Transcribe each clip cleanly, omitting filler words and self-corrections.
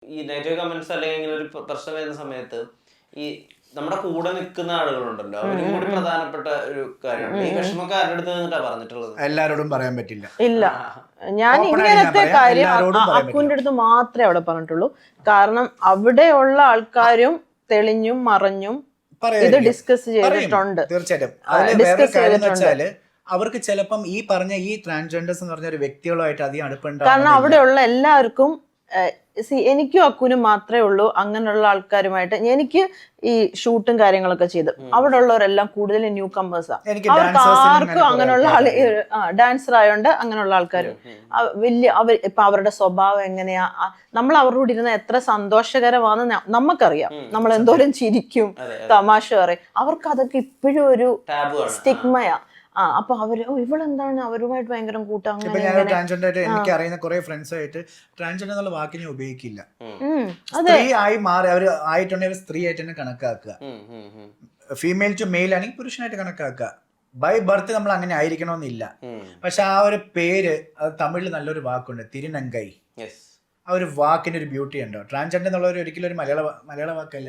ഈ negative comments അല്ലെങ്കിൽ ഇങ്ങനെ ഒരു പ്രശ്നം വരുന്ന സമയത്ത് ഈ നമ്മുടെ കൂടെ നിൽക്കുന്ന ആളുകളുണ്ടല്ലോ, അവരും കൂടി പ്രധാനപ്പെട്ട ഒരു കാര്യമാണ്. ഈ വിഷമക്കാരുടെ അടുത്ത് നിന്നിട്ടാ പറഞ്ഞിട്ടുള്ളത്. എല്ലാരോടും പറയാൻ പറ്റില്ല. ഇല്ല, ഞാൻ ഇങ്ങനത്തെ കാര്യം അക്കുവിന്റെ അടുത്ത് മാത്രമേ അവിടെ പറഞ്ഞിട്ടുള്ളൂ. കാരണം അവിടെയുള്ള ആൾക്കാരും തെളിഞ്ഞും മറഞ്ഞും ഇത് ഡിസ്കസ് ചെയ്തിട്ടുണ്ട്. തീർച്ചയായിട്ടും അവർക്ക് ചിലപ്പം ഈ പറഞ്ഞ ഈ ട്രാൻസ്ജെൻഡേഴ്സ് എന്ന് പറഞ്ഞ ഒരു വ്യക്തികളുമായിട്ട് അധികം അടുപ്പുണ്ട്. കാരണം അവിടെയുള്ള എല്ലാവർക്കും എനിക്കും അക്കുനും മാത്രമേ ഉള്ളൂ അങ്ങനെയുള്ള ആൾക്കാരുമായിട്ട്. എനിക്ക് ഈ ഷൂട്ടും കാര്യങ്ങളൊക്കെ ചെയ്ത് അവിടെ ഉള്ളവരെല്ലാം കൂടുതൽ ന്യൂ കമ്പേഴ്സാണ്. അവർക്ക് ആർക്കും അങ്ങനെയുള്ള ഡാൻസർ ആയതുകൊണ്ട് അങ്ങനെയുള്ള ആൾക്കാരും വലിയ ഇപ്പൊ അവരുടെ സ്വഭാവം എങ്ങനെയാ, നമ്മൾ അവരുടെ കൂടെ ഇരുന്ന എത്ര സന്തോഷകരമാണെന്ന് നമുക്കറിയാം. നമ്മൾ എന്തോരം ചിരിക്കും, തമാശ പറയും. അവർക്ക് അതൊക്കെ ഇപ്പോഴും ഒരു സ്റ്റിഗ്മയാ. അപ്പൊ അവര് ഇവളെന്താണ് അവരുമായിട്ട് ഭയങ്കര കൂട്ടം. എനിക്ക് അറിയുന്ന കുറെ ഫ്രണ്ട്സ് ആയിട്ട് ട്രാൻസ്ജെൻഡർ എന്നുള്ള വാക്കിനെ ഉപയോഗിക്കില്ല. സ്ത്രീ ആയി മാറി അവർ ആയിട്ടുണ്ടെങ്കിൽ സ്ത്രീ ആയിട്ട് തന്നെ കണക്കാക്കുക. ഫീമെയിൽ ടു മെയിൽ ആണെങ്കിൽ പുരുഷനായിട്ട് കണക്കാക്കുക. ബൈ ബർത്ത് നമ്മൾ അങ്ങനെ ആയിരിക്കണമെന്നില്ല. പക്ഷെ ആ ഒരു പേര്, അത് തമിഴിൽ നല്ലൊരു വാക്കുണ്ട്, തിരുനങ്കൈ. ആ ഒരു വാക്കിന് ഒരു ബ്യൂട്ടി ഉണ്ടോ? ട്രാൻസ്ജെൻഡർ എന്നുള്ള ഒരിക്കലും ഒരു മലയാള വാക്കല്ല,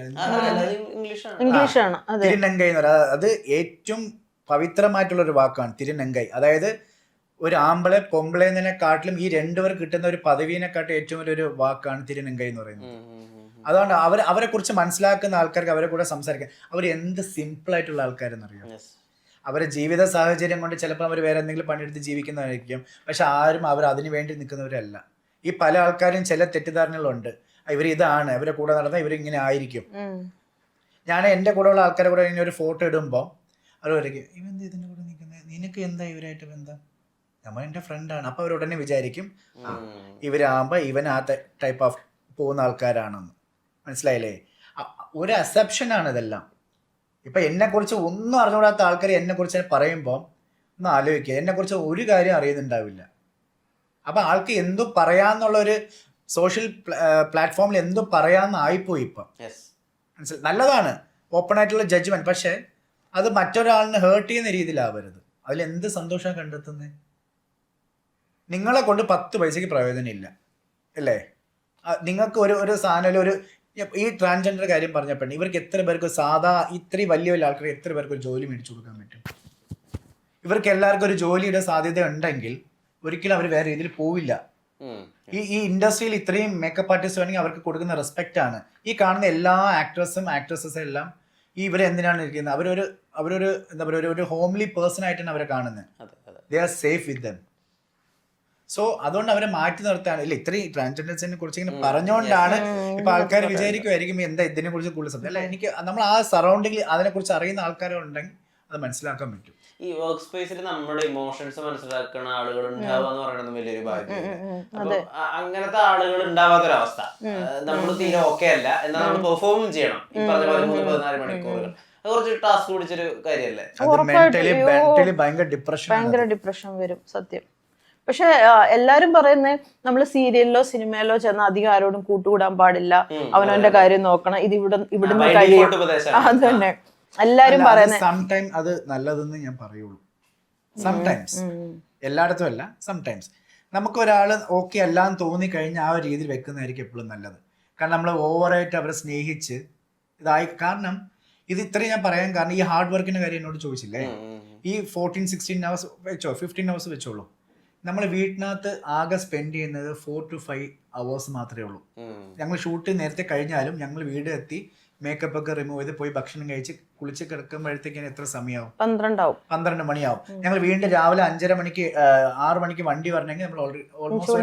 ഇംഗ്ലീഷാണ്. തിരുനങ്കൈ എന്ന് പറയുന്നത് അത് ഏറ്റവും പവിത്രമായിട്ടുള്ള ഒരു വാക്കാണ് തിരുനങ്കൈ. അതായത് ഒരു ആമ്പളെ പൊമ്പളെന്നതിനെക്കാട്ടിലും ഈ രണ്ടുപേർ കിട്ടുന്ന ഒരു പദവിനെക്കാട്ടും ഏറ്റവും വലിയൊരു വാക്കാണ് തിരുനങ്കൈ എന്ന് പറയുന്നത്. അതുകൊണ്ട് അവരെ കുറിച്ച് മനസ്സിലാക്കുന്ന ആൾക്കാർക്ക് അവരെ കൂടെ സംസാരിക്കാൻ അവർ എന്ത് സിമ്പിൾ ആയിട്ടുള്ള ആൾക്കാരെന്നറിയാം. അവരുടെ ജീവിത സാഹചര്യം കൊണ്ട് ചിലപ്പോൾ അവർ വേറെ എന്തെങ്കിലും പണിയെടുത്ത് ജീവിക്കുന്നതായിരിക്കും. പക്ഷെ ആരും അവർ അതിനു വേണ്ടി നിൽക്കുന്നവരല്ല. ഈ പല ആൾക്കാരും ചില തെറ്റിദ്ധാരണകളുണ്ട്. ഇവർ ഇതാണ്, ഇവരെ കൂടെ നടന്നാൽ ഇവരിങ്ങനെ ആയിരിക്കും. ഞാൻ എൻ്റെ കൂടെയുള്ള ആൾക്കാരെ കൂടെ ഇങ്ങനെ ഒരു ഫോട്ടോ ഇടുമ്പോൾ അവർ പറയും, ഇവന്ത് ഇതിൻ്റെ കൂടെ നിൽക്കുന്നത്, നിനക്ക് എന്താ ഇവരായിട്ട് ബന്ധം? നമ്മൾ എൻ്റെ ഫ്രണ്ടാണ്. അപ്പോൾ അവരുടനെ വിചാരിക്കും ഇവരാകുമ്പോൾ ഇവൻ ആ ടൈപ്പ് ഓഫ് പോകുന്ന ആൾക്കാരാണെന്ന്. മനസ്സിലായില്ലേ? ഒരു അസെപ്ഷനാണ് ഇതെല്ലാം. ഇപ്പം എന്നെക്കുറിച്ച് ഒന്നും അറിഞ്ഞുകൂടാത്ത ആൾക്കാർ എന്നെക്കുറിച്ച് പറയുമ്പോൾ ഒന്ന് ആലോചിക്കുക, എന്നെക്കുറിച്ച് ഒരു കാര്യം അറിയുന്നുണ്ടാവില്ല. അപ്പം ആൾക്ക് എന്തു പറയാന്നുള്ളൊരു സോഷ്യൽ പ്ലാറ്റ്ഫോമിൽ എന്തു പറയാമെന്ന് ആയിപ്പോയി ഇപ്പം. മനസ്സിലായി? നല്ലതാണ് ഓപ്പൺ ആയിട്ടുള്ള ജഡ്ജ്മെന്റ്, പക്ഷേ അത് മറ്റൊരാളിനെ ഹേർട്ട് ചെയ്യുന്ന രീതിയിലാവരുത്. അതിലെന്ത് സന്തോഷം കണ്ടെത്തുന്നത്? നിങ്ങളെ കൊണ്ട് 10 പൈസക്ക് പ്രയോജനമില്ല അല്ലേ? നിങ്ങൾക്ക് ഒരു സാധനം ഒരു ഈ ട്രാൻസ്ജെൻഡർ കാര്യം പറഞ്ഞപ്പോൾ ഇവർക്ക് എത്ര പേർക്ക് സാധാ ഇത്രയും വലിയ വലിയ ആൾക്കാർക്ക് എത്ര പേർക്ക് ഒരു ജോലി മേടിച്ചു കൊടുക്കാൻ പറ്റും? ഇവർക്ക് എല്ലാവർക്കും ഒരു ജോലിയുടെ സാധ്യത ഉണ്ടെങ്കിൽ ഒരിക്കലും അവർ വേറെ രീതിയിൽ പോവില്ല. ഈ ഇൻഡസ്ട്രിയിൽ ഇത്രയും മേക്കപ്പ് ആർട്ടിസ്റ്റ് വേണമെങ്കിൽ അവർക്ക് കൊടുക്കുന്ന റെസ്പെക്റ്റ് ആണ്. ഈ കാണുന്ന എല്ലാ ആക്ട്രസും എല്ലാം ഈ ഇവരെന്തിനാണ് ഇരിക്കുന്നത്? അവരൊരു എന്താ പറയുക, ഒരു ഹോംലി പേഴ്സൺ ആയിട്ടാണ് അവരെ കാണുന്നത്. They are safe with dum. So അതുകൊണ്ട് അവരെ മാറ്റി നിർത്താൻ ഇല്ല. ഇത്രയും ട്രാൻസ്ജെൻഡേഴ്സിനെ കുറിച്ച് ഇങ്ങനെ പറഞ്ഞുകൊണ്ടാണ് ഇപ്പൊ ആൾക്കാർ വിചാരിക്കുമായിരിക്കും എന്താ ഇതിനെ കുറിച്ച് കൂടുതൽ സംസാരിക്കും. അല്ല, എനിക്ക് നമ്മൾ ആ സറൗണ്ടിങ്ങിൽ അതിനെക്കുറിച്ച് അറിയുന്ന ആൾക്കാരുണ്ടെങ്കിൽ അത് മനസ്സിലാക്കാൻ പറ്റും. ഈ വർക്ക് സ്പേസിൽ നമ്മുടെ ഇമോഷൻസ് മനസ്സിലാക്കുന്ന ആളുകൾ ഉണ്ടാവുക എന്ന് പറയുന്നത് വലിയൊരു ഭാഗ്യമാണ്. അങ്ങനത്തെ ആളുകൾ ഉണ്ടാവാത്തൊരവസ്ഥ, നമ്മൾ തീരെ ഓക്കെ അല്ല, എന്നാൽ നമ്മൾ പെർഫോം ചെയ്യണം. ഈ പറഞ്ഞ 13-14 മണിക്കൂറുകൾ അത് കുറച്ച് ടാസ്ക് പിടിച്ചൊരു കാര്യമല്ലേ? ഭയങ്കര ഡിപ്രഷൻ വരും സത്യം. പക്ഷെ എല്ലാരും പറയുന്നത് നമ്മൾ സീരിയലിലോ സിനിമയിലോ ചെന്നാൽ അധികം ആരോടും കൂട്ടുകൂടാൻ പാടില്ല, അവനവന്റെ കാര്യം നോക്കണം, ഇത് ഇവിടുന്ന് കഴിയും. അത് തന്നെ എല്ലാരും പറയുന്നത്. സംടൈം അത് നല്ലതെന്ന് ഞാൻ പറയുള്ളൂ. സംടൈംസ്, എല്ലായിടത്തും അല്ല, സംടൈംസ് നമുക്ക് ഒരാൾ ഓക്കെ അല്ലാന്ന് തോന്നിക്കഴിഞ്ഞാൽ ആ ഒരു രീതിയിൽ വെക്കുന്നതായിരിക്കും എപ്പോഴും നല്ലത്. കാരണം നമ്മൾ ഓവറായിട്ട് അവരെ സ്നേഹിച്ച് ഇതായി. കാരണം ഇത് ഇത്രയും ഞാൻ പറയാൻ കാരണം ഈ ഹാർഡ് വർക്കിന്റെ കാര്യം എന്നോട് ചോദിച്ചില്ലേ, ഈ 14-16 hours വെച്ചോ, 15 hours വെച്ചോളൂ. നമ്മൾ വീട്ടിനകത്ത് ആകെ സ്പെൻഡ് ചെയ്യുന്നത് 4 to 5 hours മാത്രമേ ഉള്ളൂ. ഞങ്ങൾ ഷൂട്ട് നേരത്തെ കഴിഞ്ഞാലും ഞങ്ങൾ വീട് എത്തി മേക്കപ്പ് ഒക്കെ റിമൂവ് ചെയ്ത് പോയി ഭക്ഷണം കഴിച്ച് കുളിച്ച് കിടക്കുമ്പോഴത്തേക്കും എത്ര സമയമാവും? 12 മണിയാവും. ഞങ്ങൾ വീണ്ടും രാവിലെ 5:30 മണിക്ക് 6 മണിക്ക് വണ്ടി വരണമെങ്കിൽ നമ്മൾ ഓൾമോസ്റ്റ്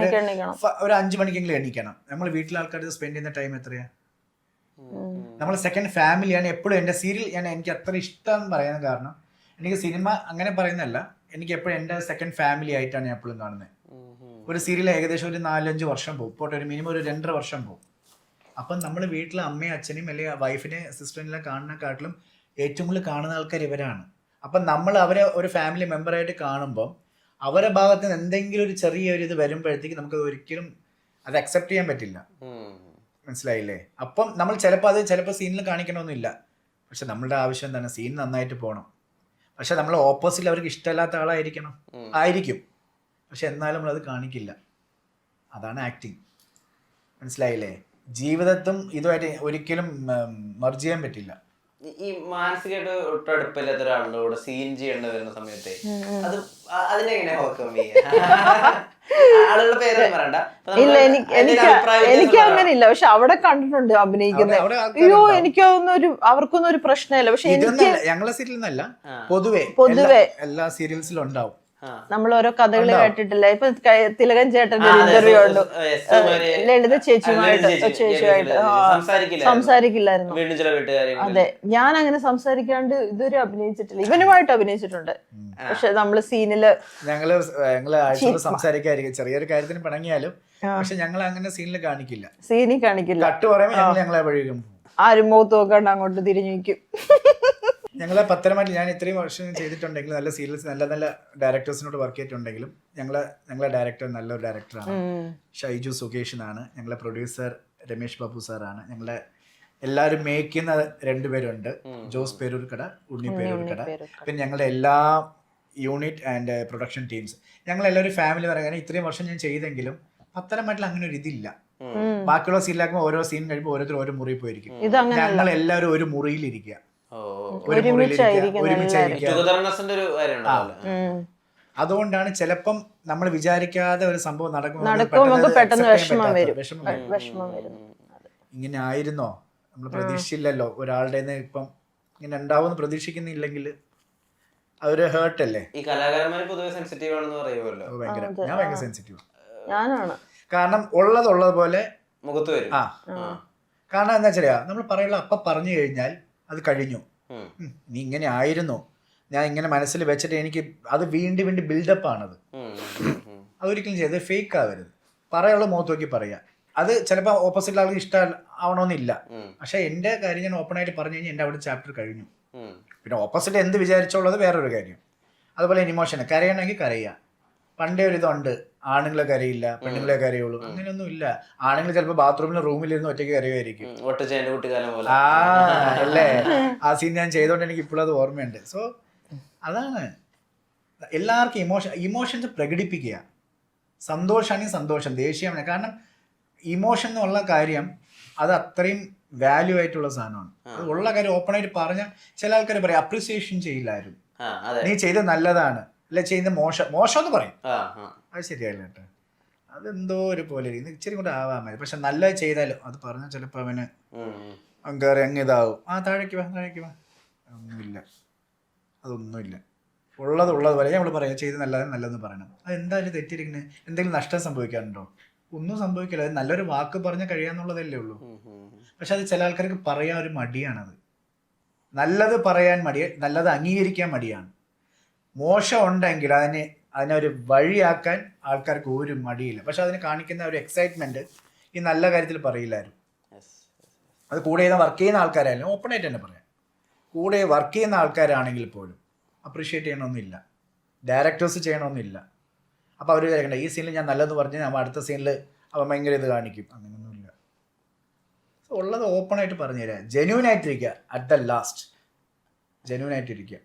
ഒരു 5 മണിക്കെങ്കിലും എണീക്കണം. നമ്മൾ വീട്ടിലെ ആൾക്കാർ സ്പെൻഡ് ചെയ്യുന്ന ടൈം എത്രയാ? നമ്മൾ സെക്കൻഡ് ഫാമിലിയാണ് എപ്പോഴും. എൻ്റെ സീരിയൽ എനിക്ക് അത്ര ഇഷ്ടം പറയാൻ കാരണം എനിക്ക് സിനിമ അങ്ങനെ പറയുന്നതല്ല, എനിക്ക് എപ്പോഴും എൻ്റെ സെക്കൻഡ് ഫാമിലി ആയിട്ടാണ് ഞാൻ എപ്പോഴും കാണുന്നത്. ഒരു സീരിയൽ ഏകദേശം ഒരു 4-5 വർഷം പോകും, പോട്ടെ ഒരു മിനിമം ഒരു 2.5 വർഷം പോകും. അപ്പം നമ്മൾ വീട്ടിലെ അമ്മയും അച്ഛനെയും അല്ലെങ്കിൽ വൈഫിനെ സിസ്റ്ററിനെല്ലാം കാണുന്നതിനെക്കാട്ടിലും ഏറ്റവും കൂടുതൽ കാണുന്ന ആൾക്കാർ ഇവരാണ്. അപ്പം നമ്മൾ അവരെ ഒരു ഫാമിലി മെമ്പറായിട്ട് കാണുമ്പോൾ അവരുടെ ഭാഗത്ത് നിന്ന് എന്തെങ്കിലും ഒരു ചെറിയൊരു ഇത് വരുമ്പോഴത്തേക്ക് നമുക്ക് ഒരിക്കലും അത് അക്സെപ്റ്റ് ചെയ്യാൻ പറ്റില്ല. മനസ്സിലായില്ലേ? അപ്പം നമ്മൾ ചിലപ്പോൾ സീനിൽ കാണിക്കണമെന്നില്ല, പക്ഷെ നമ്മളുടെ ആവശ്യം എന്താണ്? സീൻ നന്നായിട്ട് പോകണം. പക്ഷെ നമ്മൾ ഓപ്പോസിറ്റ് അവർക്ക് ഇഷ്ടമല്ലാത്ത ആയിരിക്കും, പക്ഷെ എന്നാലും നമ്മളത് കാണിക്കില്ല. അതാണ് ആക്ടിങ്. മനസ്സിലായില്ലേ? ജീവിതത്തും ഇതുമായിട്ട് ഒരിക്കലും മർജ് ചെയ്യാൻ പറ്റില്ല. ഈ മാനസികമായിട്ട് ഒട്ടും അടുപ്പില്ലാത്ത ഒരാളുടെ കൂടെ സീൻ ചെയ്യേണ്ടി വരുന്ന സമയത്തെ അത് അതിനെങ്ങനെ ഓവർകം ആളുകളുടെ പേരൊന്നും പറയണ്ട. ഇല്ല, എനിക്ക് അങ്ങനെ ഇല്ല. പക്ഷെ അവിടെ കണ്ടിട്ടുണ്ട് അഭിനയിക്കുന്നത്. അയ്യോ, എനിക്കൊന്നും അവർക്കൊന്നും ഒരു പ്രശ്നമില്ല. പക്ഷെ എനിക്ക് ഞങ്ങളെ സീരിയൽ എന്നല്ല, പൊതുവെ എല്ലാ സീരിയൽസിലും ഉണ്ടാവും. നമ്മൾ ഓരോ കഥകൾ കേട്ടിട്ടില്ല. ഇപ്പൊ തിലകൻ ചേട്ടന്റെ ഇന്റർവ്യൂ ഉണ്ട്, ലളിത ചേച്ചിയുമായിട്ട് സംസാരിക്കില്ലായിരുന്നു. അതെ, ഞാൻ അങ്ങനെ സംസാരിക്കാണ്ട് ഇതുവരെ അഭിനയിച്ചിട്ടില്ല. ഇവനുമായിട്ട് അഭിനയിച്ചിട്ടുണ്ട്, പക്ഷെ നമ്മള് സീനില് ഞങ്ങള് ആഴ്ച സംസാരിക്കാതിരിക്കും. ചെറിയൊരു കാര്യത്തിന് പിണങ്ങിയാലും പക്ഷെ ഞങ്ങൾ അങ്ങനെ സീനിൽ കാണിക്കില്ല. സീനിൽ കാണിക്കില്ല. കട്ട് പറയുമ്പോൾ ഞങ്ങളെ വഴിയും ആരും മുഖത്ത് നോക്കാണ്ട് അങ്ങോട്ട് തിരിഞ്ഞു നിൽക്കും. ഞങ്ങളെ പത്തനംതിട്ട ഞാൻ ഇത്രയും വർഷം ചെയ്തിട്ടുണ്ടെങ്കിലും നല്ല സീരിയൽസ് നല്ല നല്ല ഡയറക്ടേഴ്സിനോട് വർക്ക് ചെയ്തിട്ടുണ്ടെങ്കിലും ഞങ്ങളെ ഡയറക്ടർ നല്ലൊരു ഡയറക്ടറാണ്. ഷൈജു സുകേഷ് എന്നാണ്. ഞങ്ങളെ പ്രൊഡ്യൂസർ രമേഷ് ബാബു സാറാണ്. ഞങ്ങളെ എല്ലാവരും മേക്ക് ചെയ്യുന്ന രണ്ടുപേരുണ്ട്, ജോസ് പേരൂർക്കട, ഉണ്ണി പേരൂർക്കട. പിന്നെ ഞങ്ങളുടെ എല്ലാ യൂണിറ്റ് ആൻഡ് പ്രൊഡക്ഷൻ ടീംസ് ഞങ്ങളെല്ലാവരും ഫാമിലി പറയാൻ. ഇത്രയും വർഷം ഞാൻ ചെയ്തെങ്കിലും പത്തനംതിട്ടയിൽ അങ്ങനെ ഒരു ഇതില്ല. ബാക്കിയുള്ള സീനിലാക്കുമ്പോൾ ഓരോ സീൻ കഴിയുമ്പോൾ ഓരോരുത്തർ ഓരോ മുറിയിൽ പോയിരിക്കും. ഞങ്ങൾ എല്ലാവരും ഒരു മുറിയിലിരിക്കുക, അതുകൊണ്ടാണ് ചിലപ്പം നമ്മൾ വിചാരിക്കാതെ ഒരു സംഭവം ഇങ്ങനെ ആയിരുന്നോ, നമ്മൾ പ്രതീക്ഷിച്ചില്ലല്ലോ ഒരാളുടെ ഇപ്പം ഇങ്ങനെ ഉണ്ടാവുമെന്ന് പ്രതീക്ഷിക്കുന്നില്ലെങ്കിൽ അതൊരു ഹേർട്ട് അല്ലേ. ഈ കലാകാരന്മാർ പൊതുവെ സെൻസിറ്റീവ് ആണെന്ന് പറയുമല്ലോ. ഞാൻ ഭയങ്കര സെൻസിറ്റീവ്. കാരണം ഉള്ളതുപോലെ മുഖത്ത് വരും. കാരണം എന്താ വെച്ചാ നമ്മൾ പറയുള്ള അപ്പം പറഞ്ഞു കഴിഞ്ഞാൽ അത് കഴിഞ്ഞു. നീ ഇങ്ങനെ ആയിരുന്നു, ഞാൻ ഇങ്ങനെ മനസ്സിൽ വെച്ചിട്ട് എനിക്ക് അത് വീണ്ടും വീണ്ടും ബിൽഡപ്പ് ആണത്. അതൊരിക്കലും ചെയ്ത് ഫേക്ക് ആവരുത്. പറയാനുള്ള മുഖത്ത് നോക്കി പറയാ. അത് ചിലപ്പോൾ ഓപ്പോസിറ്റ് ആൾക്ക് ഇഷ്ടം ആവണമെന്നില്ല. പക്ഷെ എന്റെ കാര്യം ഞാൻ ഓപ്പൺ ആയിട്ട് പറഞ്ഞു കഴിഞ്ഞാൽ എന്റെ അവിടെ ചാപ്റ്റർ കഴിഞ്ഞു. പിന്നെ ഓപ്പോസിറ്റ് എന്ത് വിചാരിച്ചോളത് വേറൊരു കാര്യം. അതുപോലെ ഇമോഷൻ കരയണമെങ്കിൽ കരയുക. പണ്ടേ ഒരു ഇതുണ്ട്, ആണുങ്ങളെ കരയില്ല പെണ്ണുങ്ങളെ കരയുള്ളൂ. അങ്ങനെയൊന്നും ഇല്ല. ആണുങ്ങൾ ചിലപ്പോൾ ബാത്റൂമിൽ റൂമിലിരുന്ന് ഒറ്റയ്ക്ക് കരയുമായിരിക്കും. അല്ലേ, ആ സീൻ ഞാൻ ചെയ്തോണ്ട് എനിക്ക് ഇപ്പോഴും അത് ഓർമ്മയുണ്ട്. സോ അതാണ് എല്ലാവർക്കും ഇമോഷൻസ് പ്രകടിപ്പിക്കുക. സന്തോഷമാണെങ്കിൽ സന്തോഷം, ദേഷ്യമാണ്. കാരണം ഇമോഷൻ എന്നുള്ള കാര്യം അത് അത്രയും വാല്യൂ ആയിട്ടുള്ള സാധനമാണ്. അത് ഉള്ള കാര്യം ഓപ്പൺ ആയിട്ട് പറഞ്ഞാൽ ചില ആൾക്കാർ പറയും അപ്രിസിയേഷൻ ചെയ്യില്ലാരും, നീ ചെയ്ത് നല്ലതാണ്, അല്ലെ ചെയ്യുന്ന മോശം എന്ന് പറയും. അത് ശരിയല്ല കേട്ടോ. അതെന്തോ ഒരു പോലെ ഇച്ചിരി കൂടെ ആവാൻ മതി. പക്ഷെ നല്ലത് ചെയ്താലും അത് പറഞ്ഞാൽ ചിലപ്പോൾ അവന് കയറി അങ്ങ് ഇതാവും. താഴേക്ക് വാ ഒന്നുമില്ല, അതൊന്നുമില്ല. ഉള്ളത് പോലെ നമ്മൾ പറയാം ചെയ്ത് നല്ലതെന്ന് പറയണം. അത് എന്തായാലും തെറ്റിയിരിക്കുന്നത്, എന്തെങ്കിലും നഷ്ടം സംഭവിക്കാറുണ്ടോ? ഒന്നും സംഭവിക്കില്ല. അത് നല്ലൊരു വാക്ക് പറഞ്ഞാൽ കഴിയാന്നുള്ളതല്ലേ ഉള്ളൂ. പക്ഷെ അത് ചില ആൾക്കാർക്ക് പറയാൻ ഒരു മടിയാണത്. നല്ലത് പറയാൻ മടി, നല്ലത് അംഗീകരിക്കാൻ മടിയാണ്. മോശം ഉണ്ടെങ്കിൽ അതിനെ ഒരു വഴിയാക്കാൻ ആൾക്കാർക്ക് ഒരു മടിയില്ല. പക്ഷെ അതിന് കാണിക്കുന്ന ഒരു എക്സൈറ്റ്മെന്റ് ഈ നല്ല കാര്യത്തിൽ പറയില്ലായിരുന്നു. അത് കൂടെ വർക്ക് ചെയ്യുന്ന ആൾക്കാരായാലും ഓപ്പൺ ആയിട്ട് തന്നെ പറയാം. കൂടെ വർക്ക് ചെയ്യുന്ന ആൾക്കാരാണെങ്കിൽ പോലും അപ്രീഷിയേറ്റ് ചെയ്യണമെന്നില്ല, ഡയറക്ടേഴ്സ് ചെയ്യണമെന്നില്ല. അപ്പോൾ അവർ വിചാരിക്കണ്ട ഈ സീനിൽ ഞാൻ നല്ലതെന്ന് പറഞ്ഞ് നമ്മൾ അടുത്ത സീനിൽ അവൻ ഭയങ്കര ഇത് കാണിക്കും. അങ്ങനെയൊന്നുമില്ല. ഉള്ളത് ഓപ്പൺ ആയിട്ട് പറഞ്ഞു തരാം. ജെന്യൂൻ ആയിട്ടിരിക്കുക. അറ്റ് ദ ലാസ്റ്റ് ജെന്യൂൻ ആയിട്ടിരിക്കുക.